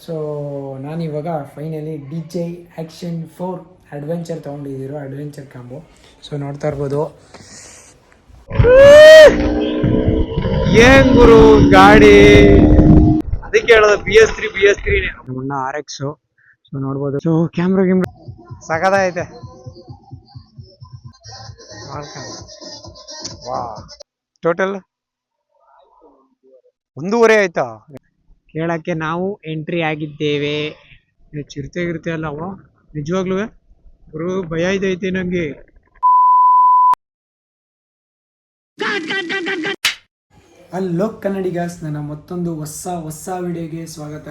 So ನಾನಿವಾಗ finally DJ action 4 adventure ತೊಗೊಂಡಿದ್ದೀರೋ adventure combo. So ನೋಡ್ತಾ ಇರ್ಬೋದು ಏನ್ ಗುರು ಗಾಡಿ, ಅದಕ್ಕೆ ಹೇಳೋದು BS3 ನಮ್ಮನ್ನ RX. ಸೊ ನೋಡ್ಬೋದು. ಸೊ ಕ್ಯಾಮ್ರಾ ಸಗದ ಐತೆ. ವಾ, ಟೋಟಲ್ 1.5 ಆಯ್ತಾ? ಕೇಳಕ್ಕೆ ನಾವು ಎಂಟ್ರಿ ಆಗಿದ್ದೇವೆ. ಚಿರತೆ ಅಲ್ಲ ಅವ, ನಿಜವಾಗ್ಲೂ ಗುರು ಭಯ ಐತೆ ನಂಗೆ. ಹಲೋ ಕನ್ನಡಿಗಾಸ್, ನನ್ನ ಮತ್ತೊಂದು ಹೊಸ ವಿಡಿಯೋಗೆ ಸ್ವಾಗತ.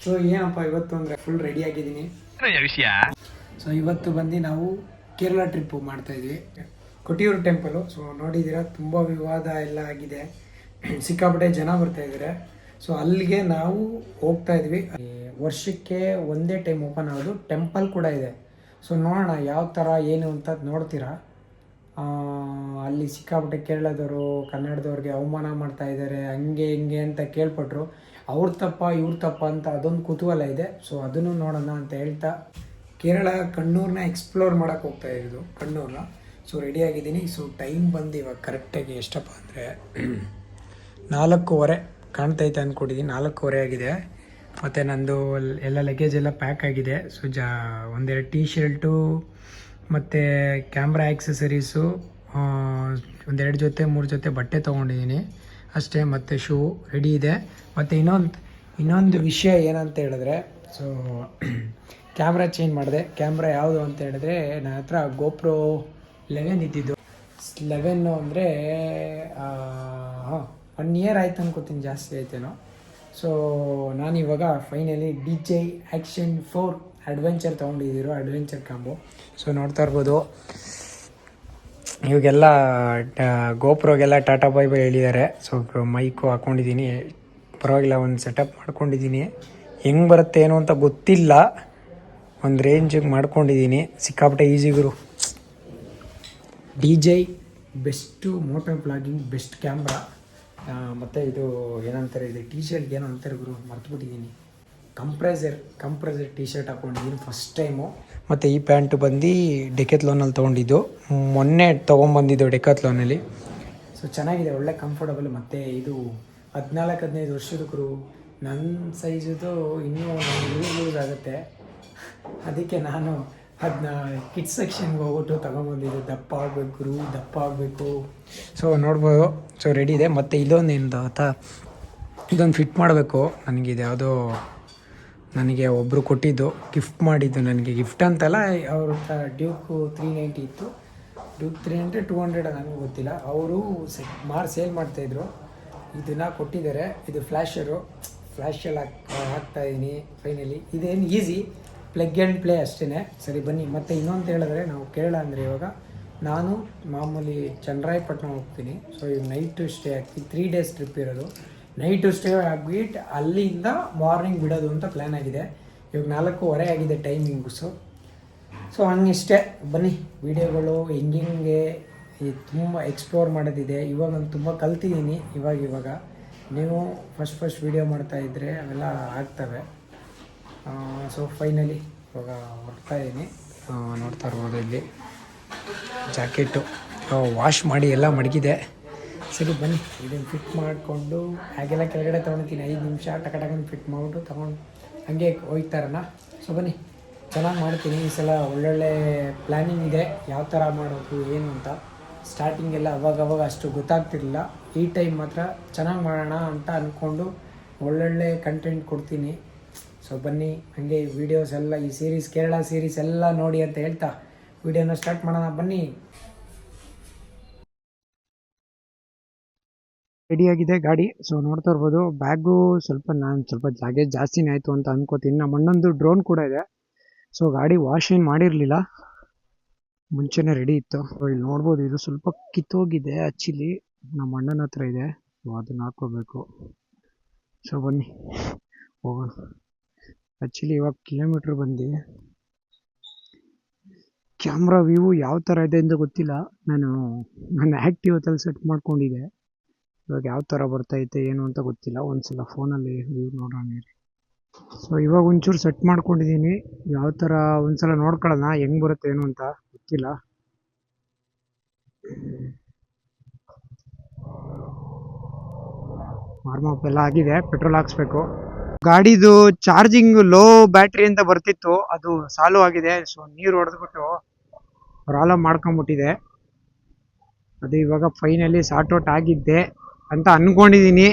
ಸೊ ಏನಪ್ಪ ಇವತ್ತು ಅಂದ್ರೆ ಫುಲ್ ರೆಡಿ ಆಗಿದ್ದೀನಿ. ಸೊ ಇವತ್ತು ಬಂದು ನಾವು ಕೇರಳ ಟ್ರಿಪ್ ಮಾಡ್ತಾ ಇದ್ವಿ, ಕೊಟ್ಟಿಯೂರು ಟೆಂಪಲು. ಸೊ ನೋಡಿದ್ದೀರಾ, ತುಂಬ ವಿವಾದ ಎಲ್ಲ ಆಗಿದೆ, ಸಿಕ್ಕಾಪಟ್ಟೆ ಜನ ಬರ್ತಾ ಇದ್ದಾರೆ. ಸೊ ಅಲ್ಲಿಗೆ ನಾವು ಹೋಗ್ತಾ ಇದ್ವಿ. ವರ್ಷಕ್ಕೆ ಒಂದೇ ಟೈಮ್ ಓಪನ್ ಆಗೋದು, ಟೆಂಪಲ್ ಕೂಡ ಇದೆ. ಸೊ ನೋಡೋಣ ಯಾವ ಥರ ಏನು ಅಂತ ನೋಡ್ತೀರಾ. ಅಲ್ಲಿ ಸಿಕ್ಕಾಪಟ್ಟೆ ಕೇರಳದವರು ಕನ್ನಡದವ್ರಿಗೆ ಅವಮಾನ ಮಾಡ್ತಾ ಇದ್ದಾರೆ, ಹಂಗೆ ಹಿಂಗೆ ಅಂತ ಕೇಳ್ಪಟ್ರು. ಅವ್ರ ತಪ್ಪ ಇವ್ರ ತಪ್ಪ ಅಂತ ಅದೊಂದು ಕುತೂಹಲ ಇದೆ. ಸೊ ಅದನ್ನು ನೋಡೋಣ ಅಂತ ಹೇಳ್ತಾ ಕೇರಳ ಕಣ್ಣೂರನ್ನ ಎಕ್ಸ್ಪ್ಲೋರ್ ಮಾಡೋಕ್ಕೆ ಹೋಗ್ತಾ ಇರೋದು, ಕಣ್ಣೂರನ್ನ. ಸೊ ರೆಡಿಯಾಗಿದ್ದೀನಿ. ಸೊ ಟೈಮ್ ಬಂದು ಇವಾಗ ಕರೆಕ್ಟಾಗಿ ಎಷ್ಟಪ್ಪ ಅಂದರೆ 4:15 ಕಾಣ್ತೈತೆ ಅಂದ್ಕೊಂಡಿದ್ದೀನಿ. 4:15 ಆಗಿದೆ. ಮತ್ತು ನಂದು ಎಲ್ಲ ಲಗೇಜ್ ಎಲ್ಲ ಪ್ಯಾಕ್ ಆಗಿದೆ. ಸೊ ಒಂದೆರಡು ಟೀ ಶರ್ಟು ಮತ್ತು ಕ್ಯಾಮ್ರಾ ಆ್ಯಕ್ಸಸರೀಸು, ಒಂದೆರಡು ಜೊತೆ 3 ಜೊತೆ ಬಟ್ಟೆ ತೊಗೊಂಡಿದ್ದೀನಿ ಅಷ್ಟೇ. ಮತ್ತು ಶೂ ರೆಡಿ ಇದೆ. ಮತ್ತು ಇನ್ನೊಂದು ವಿಷಯ ಏನಂತ ಹೇಳಿದ್ರೆ, ಸೊ ಕ್ಯಾಮ್ರಾ ಚೇಂಜ್ ಮಾಡಿದೆ. ಕ್ಯಾಮ್ರಾ ಯಾವುದು ಅಂತ ಹೇಳಿದ್ರೆ, ನನ್ನ ಹತ್ರ GoPro 11 ಇದ್ದಿದ್ದು. 11 ಅಂದರೆ 1 ಇಯರ್ ಆಯ್ತು ಅನ್ಕೋತೀನಿ, ಜಾಸ್ತಿ ಆಯ್ತೇನೋ. ಸೊ ನಾನಿವಾಗ ಫೈನಲಿ DJ ಆ್ಯಕ್ಷನ್ 4 ಅಡ್ವೆಂಚರ್ ತೊಗೊಂಡಿದ್ದೀರೋ ಅಡ್ವೆಂಚರ್ ಕಾಂಬೋ. ಸೊ ನೋಡ್ತಾ ಇರ್ಬೋದು, ಇವಾಗೆಲ್ಲ GoProಗೆಲ್ಲ ಟಾಟಾ ಬೈ ಹೇಳಿದ್ದಾರೆ. ಸೊ ಮೈಕು ಹಾಕ್ಕೊಂಡಿದ್ದೀನಿ, ಪರವಾಗಿಲ್ಲ, ಒಂದು ಸೆಟಪ್ ಮಾಡ್ಕೊಂಡಿದ್ದೀನಿ. ಹೆಂಗೆ ಬರುತ್ತೆ ಏನು ಅಂತ ಗೊತ್ತಿಲ್ಲ, ಒಂದು ರೇಂಜಿಗೆ ಮಾಡ್ಕೊಂಡಿದ್ದೀನಿ. ಸಿಕ್ಕಾಪಟ್ಟೆ ಈಸಿ ಗುರು. DJ best moto blogging best camera. ಮತ್ತು ಇದು ಏನಂತಾರೆ, ಇದು ಟೀ ಶರ್ಟ್ಗೆ ಏನೋ ಅಂತಾರೆ ಗುರು, ಮರ್ತುಬಿಟ್ಟಿದ್ದೀನಿ. ಕಂಪ್ರೆಸರ್ ಟೀ ಶರ್ಟ್ ಹಾಕ್ಕೊಂಡಿದ್ದೀನಿ ಫಸ್ಟ್ ಟೈಮು. ಮತ್ತು ಈ ಪ್ಯಾಂಟು ಬಂದು ಡೆಕಾಥ್ಲಾನಲ್ಲಿ ತೊಗೊಂಡಿದ್ದು, ಮೊನ್ನೆ ತೊಗೊಂಬಂದಿದ್ದು ಡೆಕಾಥ್ಲಾನಲ್ಲಿ. ಸೊ ಚೆನ್ನಾಗಿದೆ, ಒಳ್ಳೆ ಕಂಫರ್ಟಬಲ್. ಮತ್ತು ಇದು 14-15 ವರ್ಷದ ಗುರು. ನನ್ನ ಸೈಜದು ಇನ್ನೂ ಲೂಸ್ ಆಗುತ್ತೆ, ಅದಕ್ಕೆ ನಾನು ಅದನ್ನ ಕಿಡ್ಸ್ ಸೆಕ್ಷನ್ಗೆ ಹೋಗ್ಬಿಟ್ಟು ತೊಗೊಂಬಂದಿದ್ದು. ದಪ್ಪ ಆಗಬೇಕು. ಸೊ ನೋಡ್ಬೋದು. ಸೊ ರೆಡಿ ಇದೆ. ಮತ್ತು ಇದೊಂದು ಫಿಟ್ ಮಾಡಬೇಕು. ನನಗಿದೆ ಯಾವುದೋ, ನನಗೆ ಒಬ್ಬರು ಕೊಟ್ಟಿದ್ದು, ಗಿಫ್ಟ್ ಮಾಡಿದ್ದು. ನನಗೆ ಗಿಫ್ಟ್ ಅಂತಲ್ಲ, ಅವ್ರ ಡ್ಯೂಕು 390 ಇತ್ತು. ಡ್ಯೂಕ್ 300 200 ನನಗೂ ಗೊತ್ತಿಲ್ಲ. ಅವರು ಸೇಲ್ ಮಾಡ್ತಾಯಿದ್ರು, ಇದನ್ನು ಕೊಟ್ಟಿದ್ದಾರೆ. ಇದು ಫ್ಲ್ಯಾಶಲ್ಲಿ ಹಾಕ್ತಾಯಿದ್ದೀನಿ ಫೈನಲಿ. ಇದೇನು ಈಸಿ, ಪ್ಲಗ್ ಆ್ಯಂಡ್ ಪ್ಲೇ ಅಷ್ಟೇ. ಸರಿ ಬನ್ನಿ. ಮತ್ತು ಇನ್ನೊಂದು ಹೇಳಿದ್ರೆ, ನಾವು ಕೇರಳ ಅಂದರೆ ಇವಾಗ ನಾನು ಮಾಮೂಲಿ ಚನ್ನರಾಯಪಟ್ಟಣ ಹೋಗ್ತೀನಿ. ಸೊ ಈಗ ನೈಟು ಸ್ಟೇ ಆಗ್ತೀನಿ, 3 ಡೇಸ್ ಟ್ರಿಪ್ ಇರೋದು. ನೈಟು ಸ್ಟೇ ಆಗಿಬಿಟ್ಟು ಅಲ್ಲಿಂದ ಮಾರ್ನಿಂಗ್ ಬಿಡೋದು ಅಂತ ಪ್ಲ್ಯಾನ್ ಆಗಿದೆ. ಇವಾಗ 4:15 ಆಗಿದೆ ಟೈಮಿಂಗ್ಸು. ಸೊ ಹಂಗಿಷ್ಟೇ. ಬನ್ನಿ, ವೀಡಿಯೋಗಳು ಹೆಂಗೆ ತುಂಬ ಎಕ್ಸ್ಪ್ಲೋರ್ ಮಾಡೋದಿದೆ. ಇವಾಗ ನಾನು ತುಂಬ ಕಲ್ತಿದ್ದೀನಿ. ಇವಾಗ ನೀವು ಫಸ್ಟ್ ವೀಡಿಯೋ ಮಾಡ್ತಾಯಿದ್ರೆ ಅವೆಲ್ಲ ಆಗ್ತವೆ. ಸೊ ಫೈನಲಿ ಇವಾಗ ಹೊರಡ್ತಾ ಇದ್ದೀನಿ. ನೋಡ್ತಾ ಇರ್ಬೋದು, ಇಲ್ಲಿ ಜಾಕೆಟು ವಾಶ್ ಮಾಡಿ ಎಲ್ಲ ಮಡಗಿದೆ. ಸರಿ ಬನ್ನಿ, ಇದನ್ನು ಫಿಟ್ ಮಾಡಿಕೊಂಡು ಹಾಗೆಲ್ಲ ಕೆಳಗಡೆ ತೊಗೊಳ್ತೀನಿ. 5 ನಿಮಿಷ ಟಕಟಕಂದು ಫಿಟ್ ಮಾಡಿಬಿಟ್ಟು ತೊಗೊಂಡು ಹಾಗೆ ಹೋಗ್ತಾರಣ. ಸೊ ಬನ್ನಿ, ಚೆನ್ನಾಗಿ ಮಾಡ್ತೀನಿ ಈ ಸಲ. ಒಳ್ಳೊಳ್ಳೆ ಪ್ಲ್ಯಾನಿಂಗ್ ಇದೆ, ಯಾವ ಥರ ಮಾಡೋದು ಏನು ಅಂತ. ಸ್ಟಾರ್ಟಿಂಗೆಲ್ಲ ಅವಾಗ ಅಷ್ಟು ಗೊತ್ತಾಗ್ತಿರಲಿಲ್ಲ. ಈ ಟೈಮ್ ಮಾತ್ರ ಚೆನ್ನಾಗಿ ಮಾಡೋಣ ಅಂತ ಅಂದ್ಕೊಂಡು ಒಳ್ಳೊಳ್ಳೆ ಕಂಟೆಂಟ್ ಕೊಡ್ತೀನಿ. ಸೊ ಬನ್ನಿ, ಹಾಗೆ ವೀಡಿಯೋಸ್ ಎಲ್ಲ, ಈ ಸೀರೀಸ್ ಕೇರಳ ಸೀರೀಸ್ ಎಲ್ಲ ನೋಡಿ ಅಂತ ಹೇಳ್ತಾ ವೀಡಿಯೋನ ಸ್ಟಾರ್ಟ್ ಮಾಡೋಣ ಬನ್ನಿ. ರೆಡಿಯಾಗಿದೆ ಗಾಡಿ. ಸೊ ನೋಡ್ತಾ ಇರ್ಬೋದು, ಬ್ಯಾಗು ಸ್ವಲ್ಪ ಜಾಗೇಜ್ ಜಾಸ್ತಿನೇ ಆಯಿತು ಅಂತ ಅನ್ಕೋತೀನಿ. ನಮ್ಮ ಅಣ್ಣಂದು ಡ್ರೋನ್ ಕೂಡ ಇದೆ. ಸೊ ಗಾಡಿ ವಾಶ್ ಏನು ಮಾಡಿರಲಿಲ್ಲ, ಮುಂಚೆನೇ ರೆಡಿ ಇತ್ತು. ಇಲ್ಲಿ ನೋಡ್ಬೋದು, ಇದು ಸ್ವಲ್ಪ ಕಿತ್ತೋಗಿದೆ ಆ್ಯಕ್ಚುಲಿ. ನಮ್ಮ ಅಣ್ಣನ ಹತ್ರ ಇದೆ, ಸೊ ಅದನ್ನ ಹಾಕೋಬೇಕು. ಸೊ ಬನ್ನಿ ಹೋಗೋಣ. ಆ್ಯಕ್ಚುಲಿ ಇವಾಗ ಕಿಲೋಮೀಟ್ರ್ ಬಂದು ಕ್ಯಾಮ್ರಾ ವ್ಯೂ ಯಾವ ಥರ ಇದೆ ಅಂತ ಗೊತ್ತಿಲ್ಲ. ನಾನು ಆ್ಯಕ್ಟಿವ್ ಹತ್ತಲ್ಲಿ ಸೆಟ್ ಮಾಡ್ಕೊಂಡಿದ್ದೆ. ಇವಾಗ ಯಾವ ಥರ ಬರ್ತೈತೆ ಏನು ಅಂತ ಗೊತ್ತಿಲ್ಲ, ಒಂದ್ಸಲ ಫೋನಲ್ಲಿ ವ್ಯೂ ನೋಡೋಣ ಇರಿ. ಸೊ ಇವಾಗ ಒಂಚೂರು ಸೆಟ್ ಮಾಡ್ಕೊಂಡಿದ್ದೀನಿ, ಯಾವ ಥರ ಒಂದ್ಸಲ ನೋಡ್ಕೊಳ್ಳೋಣ ಹೆಂಗ್ ಬರುತ್ತೆ ಏನು ಅಂತ ಗೊತ್ತಿಲ್ಲ. ವಾರ್ಮಪ್ ಎಲ್ಲ ಆಗಿದೆ, ಪೆಟ್ರೋಲ್ ಹಾಕ್ಸ್ಬೇಕು. ಗಾಡಿದು ಚಾರ್ಜಿಂಗ್ ಲೋ ಬ್ಯಾಟ್ರಿ ಅಂತ ಬರ್ತಿತ್ತು, ಅದು ಸಾಲು ಆಗಿದೆ. ಸೊ ನೀರು ಹೊಡೆದ್ಬಿಟ್ಟು ಪ್ರಾಬ್ಲಮ್ ಮಾಡ್ಕೊಂಬಿಟ್ಟಿದೆ. ಅದು ಇವಾಗ ಫೈನಲಿ ಸಾರ್ಟ್ ಔಟ್ ಆಗಿದ್ದೆ ಅಂತ ಅನ್ಕೊಂಡಿದೀನಿ.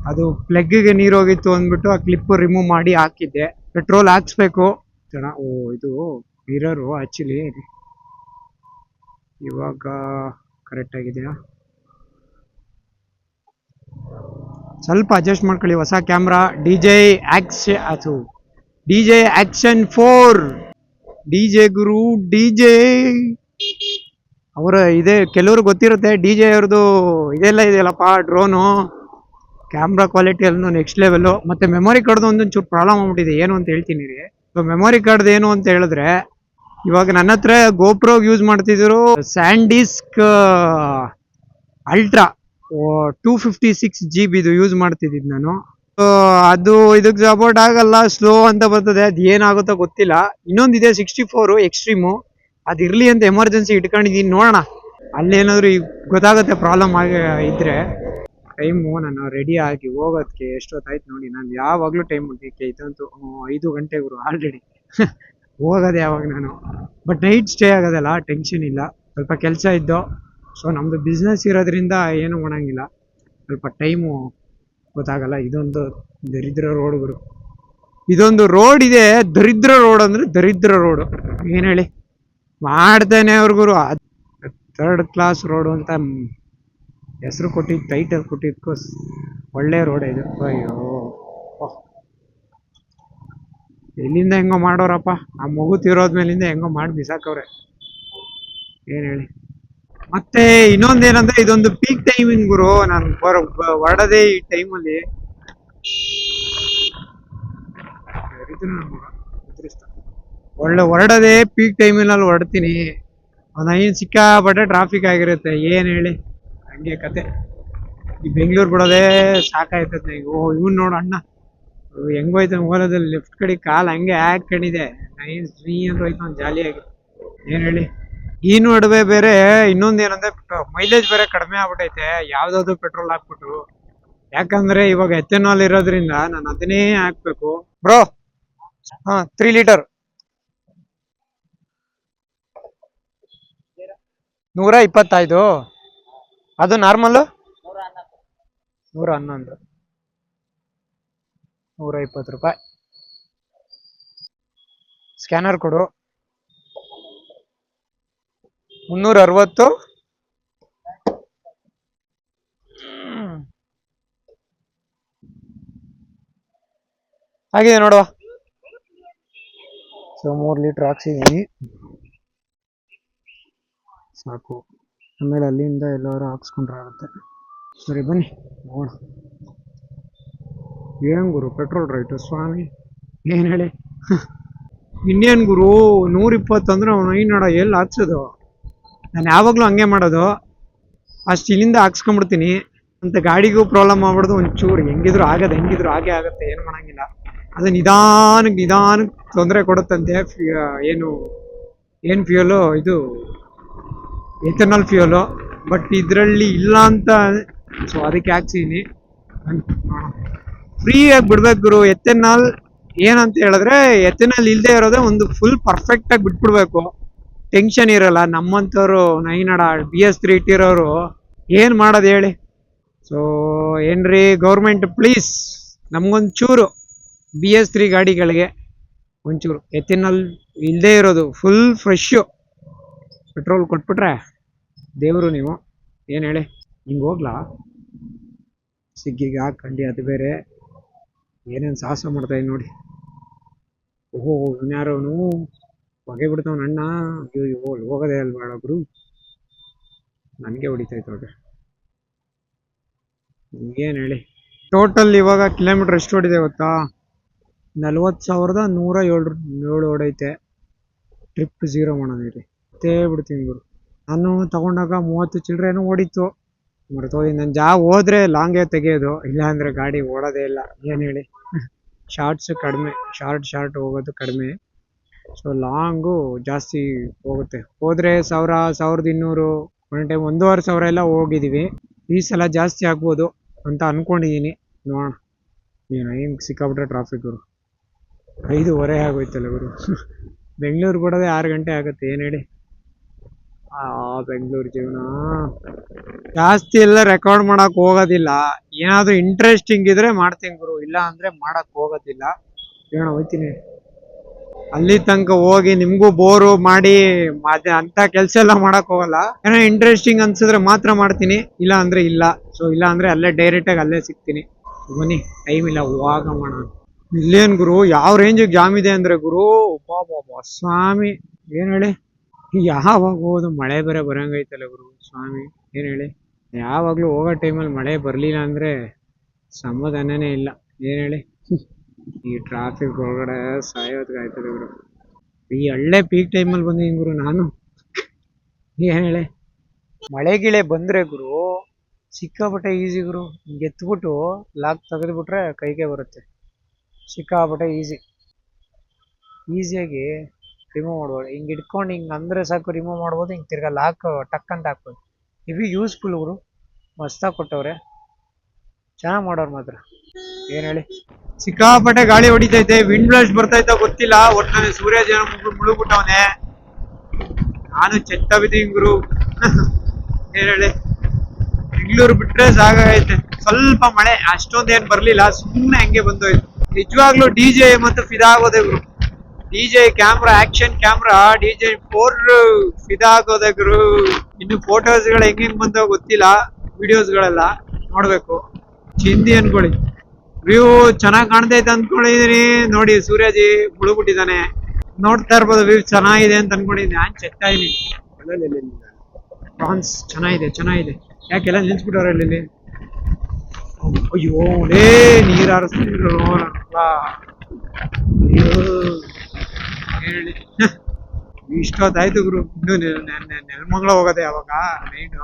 ಅದು ಪ್ಲಗ್ಗೆ ನೀರು ಹೋಗಿತ್ತು ಅಂದ್ಬಿಟ್ಟು ಆ ಕ್ಲಿಪ್ ರಿಮೂವ್ ಮಾಡಿ ಹಾಕಿದ್ದೆ. ಪೆಟ್ರೋಲ್ ಹಾಕ್ಸ್ಬೇಕು. ಓ ಇದು ಮಿರರು ಆಕ್ಚುಲಿ ಇವಾಗ ಕರೆಕ್ಟ್ ಆಗಿದೆಯಾ? ಸ್ವಲ್ಪ ಅಡ್ಜಸ್ಟ್ ಮಾಡ್ಕೊಳ್ಳಿ. ಹೊಸ ಕ್ಯಾಮ್ರಾ ಡಿಜೆ ಆಕ್ಷನ್ 4 ಡಿಜೆ ಗುರು ಡಿಜೆ ಅವರ ಇದೆ. ಕೆಲವ್ರು ಗೊತ್ತಿರುತ್ತೆ ಡಿಜೆ ಅವ್ರದ್ದು ಇದೆಲ್ಲ ಇದೆಯಲ್ಲಪ್ಪ, ಡ್ರೋನು ಕ್ಯಾಮ್ರಾ ಕ್ವಾಲಿಟಿ ಎಲ್ಲ ನೆಕ್ಸ್ಟ್ ಲೆವೆಲ್. ಮತ್ತೆ ಮೆಮೊರಿ ಕಾರ್ಡ್ ಒಂದೊಂದು ಚೂರು ಪ್ರಾಬ್ಲಮ್ ಆಗ್ಬಿಟ್ಟಿದೆ, ಏನು ಅಂತ ಹೇಳ್ತೀನಿ ರೀ. ಸೊ ಮೆಮೊರಿ ಕಾರ್ಡ್ ಏನು ಅಂತ ಹೇಳಿದ್ರೆ, ಇವಾಗ ನನ್ನ ಹತ್ರ ಗೋಪ್ರೋ ಯೂಸ್ ಮಾಡ್ತಿದ್ರು ಸ್ಯಾಂಡಿಸ್ಕ್ ಅಲ್ಟ್ರಾ 256 GB ಯೂಸ್ ಮಾಡ್ತಿದ್ದಿದ್ದು ನಾನು. ಅದು ಇದಕ್ಕೆ ಸಪೋರ್ಟ್ ಆಗಲ್ಲ, ಸ್ಲೋ ಅಂತ ಬರ್ತದೆ. ಅದು ಏನಾಗುತ್ತೋ ಗೊತ್ತಿಲ್ಲ. ಇನ್ನೊಂದಿದೆ 64 ಎಕ್ಸ್ಟ್ರೀಮು, ಅದು ಇರ್ಲಿ ಅಂತ ಎಮರ್ಜೆನ್ಸಿ ಇಟ್ಕೊಂಡಿದ್ದೀನಿ. ನೋಡೋಣ ಅಲ್ಲೇನಾದ್ರು ಗೊತ್ತಾಗುತ್ತೆ ಪ್ರಾಬ್ಲಮ್ ಆಗಿ ಇದ್ರೆ. ಟೈಮು ನಾನು ರೆಡಿ ಆಗಿ ಹೋಗೋದಕ್ಕೆ ಎಷ್ಟೊತ್ತಾಯ್ತು ನೋಡಿ. ನಾನು ಯಾವಾಗಲೂ ಟೈಮ್ ಮುಗಿಕ್ಕೆ ಇದಂತೂ 5 ಗಂಟೆ ಗುರು ಆಲ್ರೆಡಿ ಹೋಗೋದೆ ಯಾವಾಗ ನಾನು. ಬಟ್ ನೈಟ್ ಸ್ಟೇ ಆಗೋದಲ್ಲ, ಟೆನ್ಷನ್ ಇಲ್ಲ. ಸ್ವಲ್ಪ ಕೆಲಸ ಇದ್ದು, ಸೊ ನಮ್ಮದು ಬಿಸ್ನೆಸ್ ಇರೋದ್ರಿಂದ ಏನು ಮಾಡೋಂಗಿಲ್ಲ. ಸ್ವಲ್ಪ ಟೈಮು ಗೊತ್ತಾಗಲ್ಲ. ಇದೊಂದು ದರಿದ್ರ ರೋಡ್ ಗುರು. ಇದೊಂದು ರೋಡ್ ಇದೆ, ದರಿದ್ರ ರೋಡ್ ಅಂದ್ರೆ ದರಿದ್ರ ರೋಡು. ಏನು ಹೇಳಿ ಮಾಡ್ತಾನೆ ಅವ್ರಿಗುರು. 3rd ಕ್ಲಾಸ್ ರೋಡು ಅಂತ ಹೆಸರು ಕೊಟ್ಟಿದ್ದು, ಟೈಟಲ್ ಕೊಟ್ಟಿದ್ಕೋ ಒಳ್ಳೆ ರೋಡ್ ಇದು. ಅಯ್ಯೋ ಎಲ್ಲಿಂದ ಹೆಂಗೋ ಮಾಡೋರಪ್ಪ, ಆ ಮಗು ತೀರೋದ್ಮೇಲಿಂದ ಹೆಂಗೋ ಮಾಡಿ ಬಿಸಾಕವ್ರೆ. ಏನು ಹೇಳಿ. ಮತ್ತೆ ಇನ್ನೊಂದೇನಂದ್ರೆ, ಇದೊಂದು ಪೀಕ್ ಟೈಮಿಂಗ್ ಗುರು. ನಾನು ಹೊರಡದೆ ಈ ಟೈಮಲ್ಲಿ ಒಳ್ಳೆ ಹೊರಡದೆ ಪೀಕ್ ಟೈಮಿನಲ್ಲಿ ಹೊರಡ್ತೀನಿ. ನಾನು ಸಿಕ್ಕಾಪಟ್ಟೆ ಟ್ರಾಫಿಕ್ ಆಗಿರುತ್ತೆ. ಏನು ಹೇಳಿ, ಹಂಗೆ ಕತೆ. ಈ ಬೆಂಗಳೂರು ಬಿಡೋದೇ ಸಾಕಾಯ್ತದೆ. ಇವ್ನು ನೋಡು ಅಣ್ಣ ಹೆಂಗೋಯ್ತು ಓಲದಲ್ಲಿ, ಲೆಫ್ಟ್ ಕಡೆ ಕಾಲ್ ಹಂಗೆ ಹಾಕೊಂಡಿದೆ. ಫ್ರೀ ಅಂದ್ರೆ ಹೋಯ್ತು ಒಂದು ಜಾಲಿಯಾಗಿ. ಏನು ಹೇಳಿ. ಈ ನಡುವೆ ಬೇರೆ ಇನ್ನೊಂದೇನಂದ್ರೆ, ಮೈಲೇಜ್ ಬೇರೆ ಕಡಿಮೆ ಆಗ್ಬಿಟ್ಟೈತೆ ಯಾವ್ದಾದ್ರು ಪೆಟ್ರೋಲ್ ಹಾಕ್ಬಿಟ್ಟು. ಯಾಕಂದ್ರೆ ಇವಾಗ ಎಥೆನಾಲ್ ಇರೋದ್ರಿಂದ ನಾನು ಅದನ್ನೇ ಹಾಕ್ಬೇಕು ಬ್ರೋ. 3 ಲೀಟರ್ 125. ಅದು ನಾರ್ಮಲ್ 111, 120 ರೂಪಾಯಿ. ಸ್ಕ್ಯಾನರ್ ಕೊಡು. 360 ಆಗಿದೆ ನೋಡುವ. ಸೊ 3 ಲೀಟರ್ ಹಾಕ್ಸಿದೀನಿ, ಸಾಕು. ಆಮೇಲೆ ಅಲ್ಲಿಂದ ಎಲ್ಲರೂ ಹಾಕ್ಸ್ಕೊಂಡ್ರೆ ಆಗುತ್ತೆ. ಸರಿ ಬನ್ನಿ ನೋಡ. ಏನ್ ಗುರು ಪೆಟ್ರೋಲ್ ರೇಟು ಸ್ವಾಮಿ, ಏನ್ ಹೇಳಿ. ಇಂಡಿಯನ್ ಗುರು 120 ಅಂದ್ರೆ ಅವ್ನು ಐನೋಡ ಎಲ್ಲಿ ಹಾಕ್ಸೋದು. ನಾನು ಯಾವಾಗ್ಲೂ ಹಂಗೆ ಮಾಡೋದು, ಅಷ್ಟು ಇಲ್ಲಿಂದ ಹಾಕ್ಸ್ಕೊಂಡ್ಬಿಡ್ತೀನಿ ಅಂತ. ಗಾಡಿಗೂ ಪ್ರಾಬ್ಲಮ್ ಆಗ್ಬಿಡ್ದು ಒಂಚೂರು. ಹೆಂಗಿದ್ರು ಹಾಗೆ ಆಗುತ್ತೆ, ಏನು ಮಾಡಂಗಿಲ್ಲ. ಅದು ನಿಧಾನಕ್ಕೆ ತೊಂದರೆ ಕೊಡುತ್ತಂತೆ. ಏನು ಫ್ಯೂಯಲು ಇದು ಎಥೆನಾಲ್ ಫ್ಯೂಯಲು. ಬಟ್ ಇದರಲ್ಲಿ ಇಲ್ಲ ಅಂತ, ಸೊ ಅದಕ್ಕೆ ಹಾಕ್ಸಿದೀನಿ. ಫ್ರೀಯಾಗಿ ಬಿಡ್ಬೇಕು ಗುರು ಎಥೆನಾಲ್. ಏನಂತ ಹೇಳಿದ್ರೆ, ಎಥೆನಾಲ್ ಇಲ್ಲದೆ ಇರೋದೇ ಒಂದು ಫುಲ್ ಪರ್ಫೆಕ್ಟ್ ಆಗಿ ಬಿಟ್ಬಿಡ್ಬೇಕು, ಟೆನ್ಷನ್ ಇರಲ್ಲ. ನಮ್ಮಂಥವ್ರು ನೈನಡ BS3 ಇಟ್ಟಿರೋರು ಏನು ಮಾಡೋದು ಹೇಳಿ. ಸೊ ಏನ್ರಿ ಗೌರ್ಮೆಂಟ್ ಪ್ಲೀಸ್ ನಮ್ಗೊಂಚೂರು BS3 ಗಾಡಿಗಳಿಗೆ ಒಂಚೂರು ಎಥೆನಾಲ್ ಇಲ್ಲದೆ ಇರೋದು ಫುಲ್ ಫ್ರೆಶ್ಶು ಪೆಟ್ರೋಲ್ ಕೊಟ್ಬಿಟ್ರೆ ದೇವರು ನೀವು. ಏನು ಹೇಳಿ. ಹಿಂಗೆ ಹೋಗ್ಲಾ ಸಿಗ್ಗಿಗೆ ಹಾಕೊಂಡು, ಅದು ಬೇರೆ ಏನೇನು ಸಾಹಸ ಮಾಡ್ತಾಯಿದ್ ನೋಡಿ. ಓಹೋ ಇನ್ಯಾರೋನು ಹೊಗೆ ಬಿಡ್ತಾವನ ಅಣ್ಣ. ಅಯ್ಯೋ ಹೋಗೋದೇ ಅಲ್ಬೇಡ ಗುರು, ನನಗೆ ಹೊಡಿತೈತೆ ನೋಡ್ರಿ. ಏನು ಹೇಳಿ. ಟೋಟಲ್ ಇವಾಗ ಕಿಲೋಮೀಟ್ರ್ ಎಷ್ಟು ಹೊಡಿದೆ ಗೊತ್ತಾ? 40,107 ಹೊಡೈತೆ. ಟ್ರಿಪ್ 0 ಮಾಡೋದಿರಿ. ಬಿಡ್ತೀನಿ ಗುರು. ನಾನು ತಗೊಂಡಾಗ 30 ಚಿಲ್ಲರೆನೂ ಓಡಿತ್ತು. ಮರ್ತೋಗಿ ನನ್ನ ಜಾಬ್ ಹೋದ್ರೆ ಲಾಂಗೇ ತೆಗೆಯೋದು, ಇಲ್ಲ ಅಂದ್ರೆ ಗಾಡಿ ಓಡೋದೇ ಇಲ್ಲ. ಏನು ಹೇಳಿ, ಶಾರ್ಟ್ಸ್ ಕಡಿಮೆ, ಶಾರ್ಟ್ ಹೋಗೋದು ಕಡಿಮೆ. ಸೊ ಲಾಂಗು ಜಾಸ್ತಿ ಹೋಗುತ್ತೆ. ಹೋದ್ರೆ 1200 ಒಂದ್ ಟೈಮ್ 1500 ಎಲ್ಲ ಹೋಗಿದೀವಿ. ಈ ಸಲ ಜಾಸ್ತಿ ಆಗ್ಬೋದು ಅಂತ ಅನ್ಕೊಂಡಿದೀನಿ, ನೋಡೋಣ. ಏನು ಸಿಕ್ಕಾಬಿಟ್ರೆ ಟ್ರಾಫಿಕ್ ಗುರು, 5:15 ಆಗೋಯ್ತಲ್ಲ ಗುರು. ಬೆಂಗಳೂರು ಬಿಡೋದೇ 6 ಗಂಟೆ ಆಗುತ್ತೆ, ಏನು ಹೇಳಿ. ಬೆಂಗಳೂರು ಜೀವನ ಜಾಸ್ತಿ ಎಲ್ಲ ರೆಕಾರ್ಡ್ ಮಾಡಕ್ ಹೋಗೋದಿಲ್ಲ. ಏನಾದ್ರು ಇಂಟ್ರೆಸ್ಟಿಂಗ್ ಇದ್ರೆ ಮಾಡ್ತೀನಿ ಗುರು, ಇಲ್ಲ ಅಂದ್ರೆ ಮಾಡಕ್ ಹೋಗೋದಿಲ್ಲ. ಏನೋ ಹೋಯ್ತೀನಿ ಅಲ್ಲಿ ತನಕ ಹೋಗಿ ನಿಮ್ಗೂ ಬೋರು ಮಾಡಿ ಅಂತ ಕೆಲ್ಸ ಎಲ್ಲ ಮಾಡಕ್ ಹೋಗಲ್ಲ. ಏನೋ ಇಂಟ್ರೆಸ್ಟಿಂಗ್ ಅನ್ಸಿದ್ರೆ ಮಾತ್ರ ಮಾಡ್ತೀನಿ, ಇಲ್ಲ ಅಂದ್ರೆ ಇಲ್ಲ. ಸೊ ಇಲ್ಲ ಅಂದ್ರೆ ಅಲ್ಲೇ ಡೈರೆಕ್ಟ್ ಆಗಿ ಅಲ್ಲೇ ಸಿಗ್ತೀನಿ. ಬನ್ನಿ, ಟೈಮ್ ಇಲ್ಲ, ಹೋಗೋಣ. ಇಲ್ಲೇನ್ ಗುರು ಯಾವ ರೇಂಜ್ ಜಾಮ್ ಇದೆ ಅಂದ್ರೆ ಗುರು, ಸ್ವಾಮಿ ಏನ್ ಹೇಳಿ. ಯಾವಾಗ ಹೋಗೋದು, ಮಳೆ ಬೇರೆ ಬರಂಗೈತಲ್ಲ ಗುರು ಸ್ವಾಮಿ, ಏನ್ ಹೇಳಿ. ಯಾವಾಗ್ಲೂ ಹೋಗೋ ಟೈಮಲ್ಲಿ ಮಳೆ ಬರ್ಲಿಲ್ಲ ಅಂದ್ರೆ ಸಮಾಧಾನನೇ ಇಲ್ಲ, ಏನ್ ಹೇಳಿ. ಈ ಟ್ರಾಫಿಕ್ ಒಳಗಡೆ ಸಾಯೋದ್ಗಾಯ್ತದೆ ಗುರು. ಈ ಹಳ್ಳೆ ಪೀಕ್ ಟೈಮಲ್ಲಿ ಬಂದಿದ್ದೀನಿ ಗುರು ನಾನು, ಏನ್ ಹೇಳಿ. ಮಳೆ ಗಿಳೆ ಬಂದ್ರೆ ಗುರು ಸಿಕ್ಕಾಪಟ್ಟೆ ಈಸಿ ಗುರು. ಹಿಂಗೆ ಎತ್ಬಿಟ್ಟು ಲಾಕ್ ತೆಗೆದ್ಬಿಟ್ರೆ ಕೈಗೆ ಬರುತ್ತೆ, ಸಿಕ್ಕಾಪಟ್ಟೆ ಈಸಿಯಾಗಿ ರಿಮೂವ್ ಮಾಡ್ಬೋದು. ಹಿಂಗೆ ಇಟ್ಕೊಂಡು ಹಿಂಗೆ ಅಂದ್ರೆ ಸಾಕು ರಿಮೂವ್ ಮಾಡ್ಬೋದು. ಹಿಂಗೆ ತಿರ್ಗಾ ಲಾಕ್ ಟಕ್ ಅಂತ ಹಾಕ್ಬೋದು. ಇವು ಯೂಸ್ಫುಲ್ ಗುರು, ಮಸ್ತಾಗಿ ಕೊಟ್ಟವ್ರೆ, ಚೆನ್ನಾಗಿ ಮಾಡೋರು ಮಾತ್ರ, ಏನ್ ಹೇಳಿ. ಸಿಕ್ಕಾಪಟ್ಟೆ ಗಾಳಿ ಹೊಡಿತೈತೆ, ವಿಂಡ್ ಬ್ಲಾಸ್ಟ್ ಬರ್ತೈತ ಗೊತ್ತಿಲ್ಲ. ಒಟ್ಟಾನೆ ಸೂರ್ಯ ಜನ ಮುಳುಗ್ಬಿಟ್ಟವನೆ, ನಾನು ಚೆತ್ತ ಬಿದ್ದೀನಿ ಗುರು. ಏನ್ ಹೇಳಿ, ಬೆಂಗಳೂರು ಬಿಟ್ರೆ ಸಾಕಾಗೈತೆ. ಸ್ವಲ್ಪ ಮಳೆ ಅಷ್ಟೊಂದೇನ್ ಬರ್ಲಿಲ್ಲ, ಸುಮ್ಮನೆ ಹಂಗೆ ಬಂದೋಯ್ತು. ನಿಜವಾಗ್ಲೂ DJ ಮತ್ತು ಫಿದಾ ಆಗೋದೆ ಗುರು. DJ camera, action camera, DJ 4 ಫಿದಾ ಆಗೋದೆ ಗುರು. ಇನ್ನು ಫೋಟೋಸ್ ಗಳು ಹೆಂಗ್ ಬಂದೋ ಗೊತ್ತಿಲ್ಲ, ವಿಡಿಯೋಸ್ ಗಳೆಲ್ಲ ನೋಡ್ಬೇಕು. ಚಿಂದಿ ಅನ್ಕೊಳ್ಳಿ. ವ್ಯೂ ಚೆನ್ನಾಗ್ ಕಾಣ್ತೈತೆ ಅನ್ಕೊಂಡಿದೀನಿ. ನೋಡಿ ಸೂರ್ಯಜಿ ಮುಳುಗ್ಬಿಟ್ಟಿದ್ದಾನೆ, ನೋಡ್ತಾ ಇರ್ಬೋದು. ವ್ಯೂ ಚೆನ್ನಾಗಿದೆ ಅಂತ ಅನ್ಕೊಂಡಿದ್ದೀನಿ. ನಾನ್ ಚೆಕ್ತಾ ಇದೀನಿ. ಪ್ರಾನ್ಸ್ ಚೆನ್ನಾಗಿದೆ. ಯಾಕೆಲ್ಲ ನಿಲ್ಸ್ಬಿಟ್ಟವ್ರೆ ಇಲ್ಲಿ. ಅಯ್ಯೋ ಲೇ, ನೀರ್ ಹಾರಿಸ್ತಿದ್ರು ಹೇಳಿ. ಇಷ್ಟೊತ್ತಾಯ್ತು ಗುರು, ಇನ್ನು ನೆಲಮಂಗಲ ಹೋಗೋದೆ ಯಾವಾಗ ನೈಟು